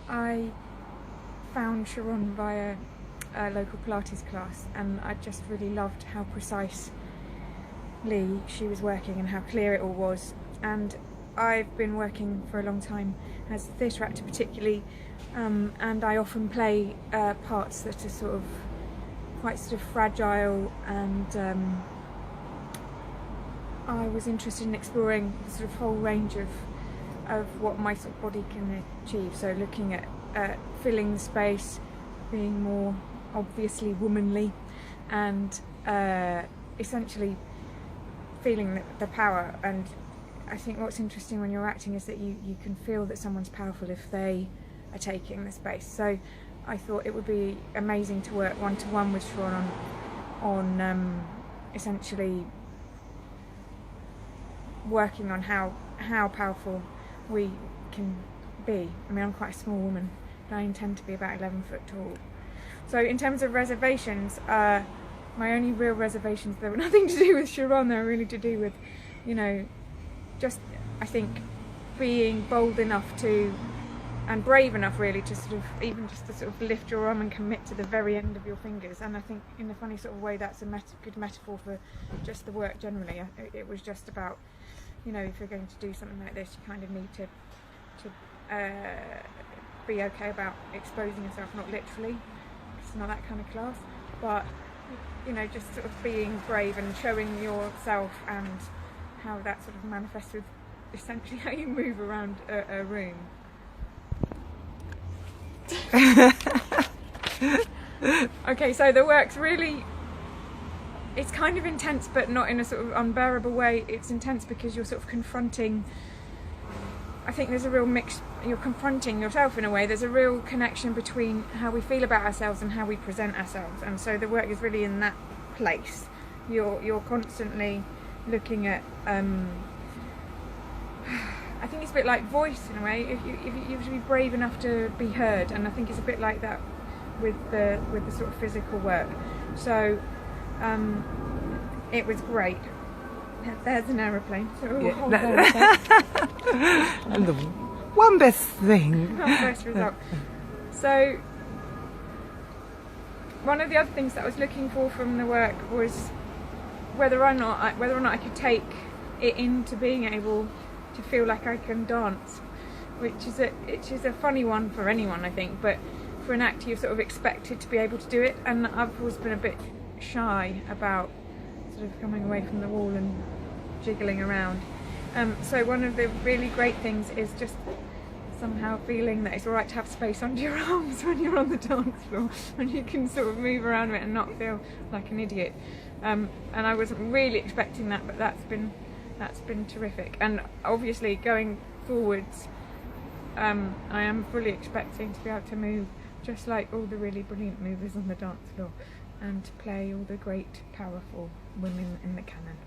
I found Cherron via a local Pilates class, and I just really loved how precisely she was working and how clear it all was. And I've been working for a long time as a theatre actor particularly, and I often play parts that are sort of quite sort of fragile, and I was interested in exploring the sort of whole range of what my sort of body can achieve. So looking at filling the space, being more obviously womanly, and essentially feeling the power. And I think what's interesting when you're acting is that you can feel that someone's powerful if they are taking the space. So I thought it would be amazing to work one-to-one with Cherron on essentially working on how powerful we can be. I mean, I'm quite a small woman, but I intend to be about 11 foot tall. So in terms of reservations, my only real reservations, they were nothing to do with Cherron, they were really to do with, you know, just, I think, being bold enough to, and brave enough really, to sort of, even just to sort of lift your arm and commit to the very end of your fingers. And I think in a funny sort of way that's a good metaphor for just the work generally. It was just about, you know, if you're going to do something like this, you kind of need to be okay about exposing yourself, not literally, it's not that kind of class, but, you know, just sort of being brave and showing yourself, and how that sort of manifests with essentially how you move around a room. Okay, so the work's really, it's kind of intense, but not in a sort of unbearable way. It's intense because you're sort of confronting, I think there's a real mix, you're confronting yourself in a way. There's a real connection between how we feel about ourselves and how we present ourselves, and so the work is really in that place. You're constantly looking at, I think it's a bit like voice in a way, if you have to be brave enough to be heard, and I think it's a bit like that with the sort of physical work. So it was great. There's an aeroplane. So we'll hold that. And the one best thing. One best result. So one of the other things that I was looking for from the work was whether or not I could take it into being able to feel like I can dance, which is a funny one for anyone, I think, but for an actor you're sort of expected to be able to do it, and I've always been a bit shy about sort of coming away from the wall and jiggling around. So one of the really great things is just somehow feeling that it's alright to have space under your arms when you're on the dance floor, and you can sort of move around a bit and not feel like an idiot. And I wasn't really expecting that, but that's been terrific. And obviously going forwards, I am fully expecting to be able to move just like all the really brilliant movers on the dance floor, and to play all the great powerful women in the canon.